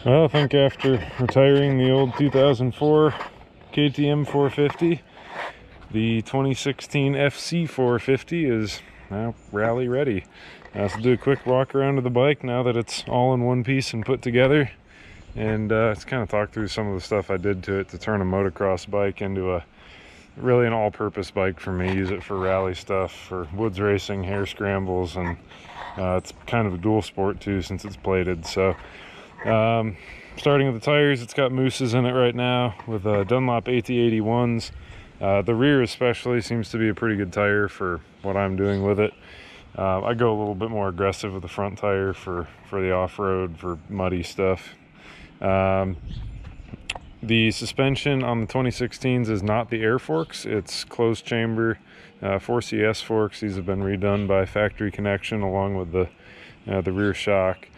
Well, I think after retiring the old 2004 KTM 450, the 2016 FC450 is now rally ready. So do a quick walk around of the bike now that it's all in one piece and put together, and let's kind of talk through some of the stuff I did to it to turn a motocross bike into really an all-purpose bike for me. Use it for rally stuff, for woods racing, hare scrambles, and it's kind of a dual sport too since it's plated. So starting with the tires, it's got mooses in it right now with Dunlop AT81s. The rear especially seems to be a pretty good tire for what I'm doing with it. I go a little bit more aggressive with the front tire for the off-road, for muddy stuff. The suspension on the 2016s is not the air forks, it's closed chamber 4CS forks. These have been redone by Factory Connection along with the rear shock.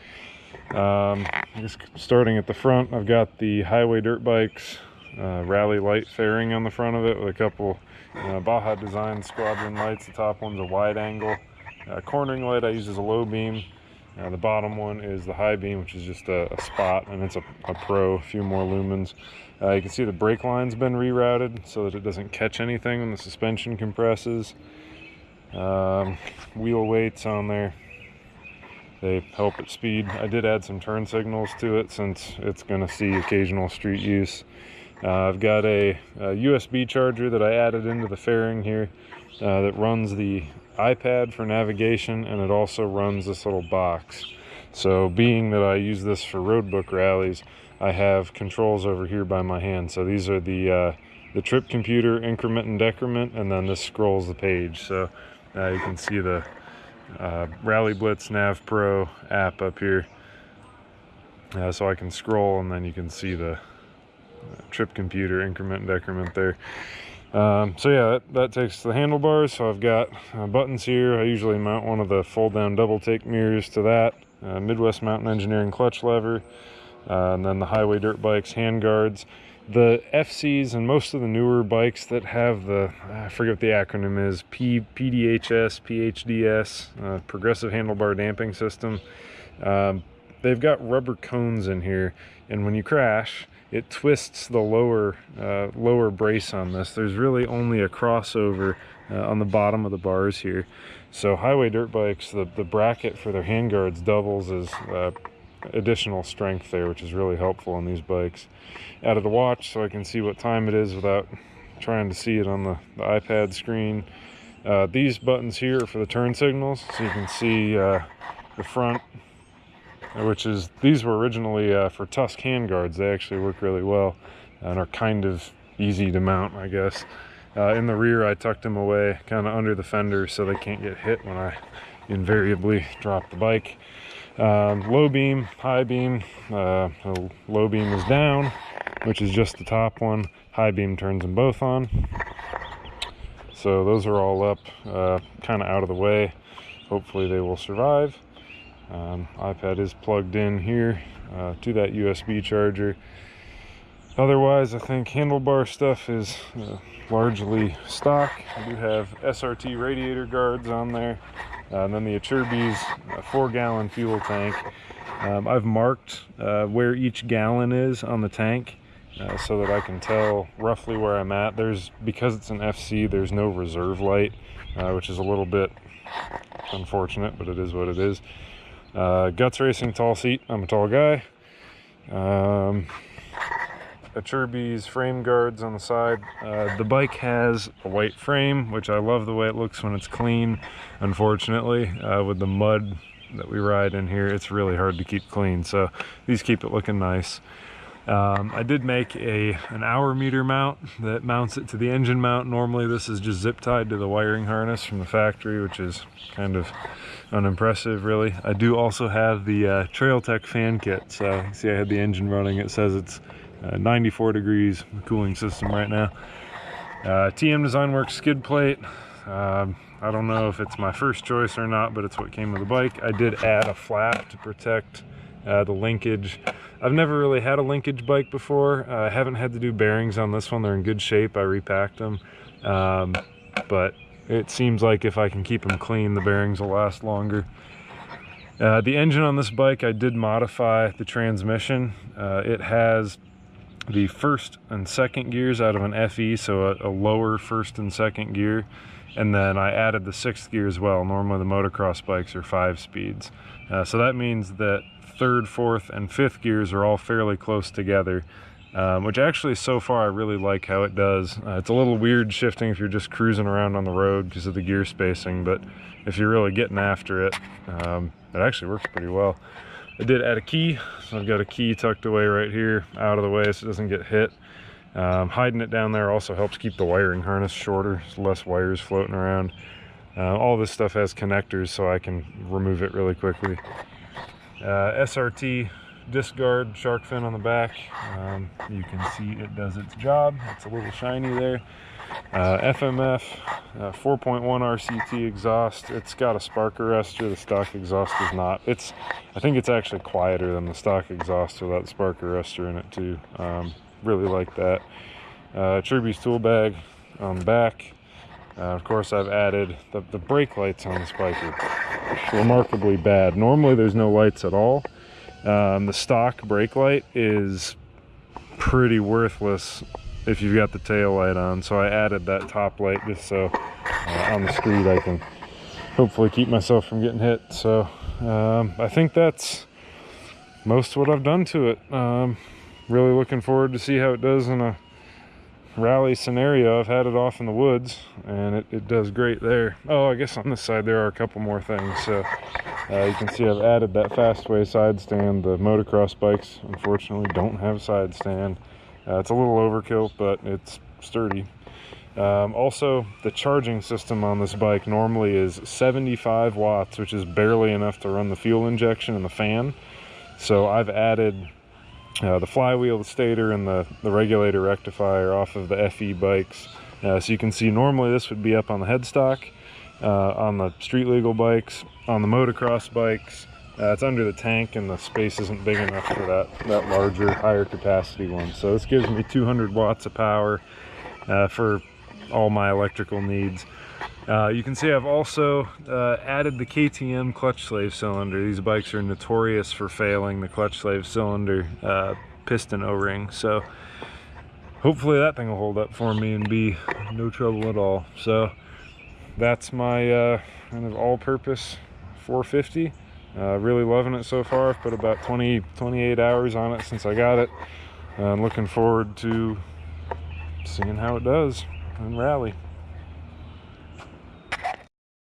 Just starting at the front, I've got the highway dirt bikes rally light fairing on the front of it with a couple Baja Design Squadron lights. The top one's a wide angle cornering light I use as a low beam. The bottom one is the high beam, which is just a spot, and it's a pro, a few more lumens. You can see the brake line's been rerouted so that it doesn't catch anything when the suspension compresses. Wheel weights on there, they help at speed. I did add some turn signals to it since it's going to see occasional street use. I've got a USB charger that I added into the fairing here that runs the iPad for navigation, and it also runs this little box. So being that I use this for roadbook rallies, I have controls over here by my hand. So these are the trip computer, increment and decrement, and then this scrolls the page. So you can see the Rally Blitz Nav Pro app up here. So I can scroll, and then you can see the trip computer, increment and decrement there. So yeah, that takes the handlebars. So I've got buttons here. I usually mount one of the fold down double take mirrors to that. Midwest Mountain Engineering clutch lever, and then the highway dirt bikes hand guards. The FCs and most of the newer bikes that have the, I forget what the acronym is, PDHS, PHDS, Progressive Handlebar Damping System. They've got rubber cones in here, and when you crash, it twists the lower brace on this. There's really only a crossover on the bottom of the bars here. So highway dirt bikes, the bracket for their handguards doubles as additional strength there, which is really helpful on these bikes. Added a watch so I can see what time it is without trying to see it on the iPad screen. These buttons here are for the turn signals, so you can see the front, which is, these were originally for Tusk handguards. They actually work really well and are kind of easy to mount, I guess. In the rear, I tucked them away kind of under the fender so they can't get hit when I invariably drop the bike. Low beam, high beam. Low beam is down, which is just the top one. High beam turns them both on. So those are all up, kind of out of the way. Hopefully they will survive. iPad is plugged in here to that USB charger. Otherwise, I think handlebar stuff is largely stock. I do have SRT radiator guards on there, and then the Acerbis 4-gallon fuel tank. I've marked where each gallon is on the tank so that I can tell roughly where I'm at. Because it's an FC, there's no reserve light, which is a little bit unfortunate, but it is what it is. Guts Racing tall seat, I'm a tall guy. Acerbis frame guards on the side. The bike has a white frame, which I love the way it looks when it's clean. Unfortunately, with the mud that we ride in here, it's really hard to keep clean, so these keep it looking nice. I did make an hour meter mount that mounts it to the engine mount. Normally this is just zip tied to the wiring harness from the factory, which is kind of unimpressive really. I do also have the Trail Tech fan kit, so see I had the engine running. It says it's 94 degrees cooling system right now. TM Design Works skid plate. I don't know if it's my first choice or not, but it's what came with the bike. I did add a flap to protect the linkage. I've never really had a linkage bike before. I haven't had to do bearings on this one. They're in good shape. I repacked them. But it seems like if I can keep them clean, the bearings will last longer. The engine on this bike, I did modify the transmission. It has the first and second gears out of an FE, so a lower first and second gear. And then I added the sixth gear as well. Normally the motocross bikes are 5 speeds. So that means that third, fourth, and fifth gears are all fairly close together, which actually so far I really like how it does. It's a little weird shifting if you're just cruising around on the road because of the gear spacing, but if you're really getting after it, it actually works pretty well. I did add a key, so I've got a key tucked away right here, out of the way so it doesn't get hit. Hiding it down there also helps keep the wiring harness shorter, so less wires floating around. All this stuff has connectors, so I can remove it really quickly. SRT disc guard, shark fin on the back. You can see it does its job. It's a little shiny there. FMF 4.1 RCT exhaust. It's got a spark arrestor. The stock exhaust does not. I think it's actually quieter than the stock exhaust without the spark arrestor in it too. Really like that. Truby's tool bag on the back. Of course, I've added the brake lights on this bike are remarkably bad. Normally there's no lights at all. The stock brake light is pretty worthless if you've got the tail light on, so I added that top light just so on the street I can hopefully keep myself from getting hit. So I think that's most of what I've done to it. Really looking forward to see how it does in a rally scenario. I've had it off in the woods and it does great there. Oh, I guess on this side there are a couple more things. So you can see I've added that Fastway side stand. The motocross bikes unfortunately don't have a side stand. It's a little overkill, but it's sturdy. Also, the charging system on this bike normally is 75 watts, which is barely enough to run the fuel injection and the fan. So I've added the flywheel, the stator, and the regulator rectifier off of the FE bikes. So you can see normally this would be up on the headstock, on the street legal bikes, on the motocross bikes. It's under the tank and the space isn't big enough for that larger, higher capacity one. So this gives me 200 watts of power for all my electrical needs. You can see I've also added the KTM clutch slave cylinder. These bikes are notorious for failing the clutch slave cylinder piston O-ring. So hopefully that thing will hold up for me and be no trouble at all. So that's my kind of all-purpose 450. Really loving it so far. I've put about 28 hours on it since I got it. I'm looking forward to seeing how it does in rally.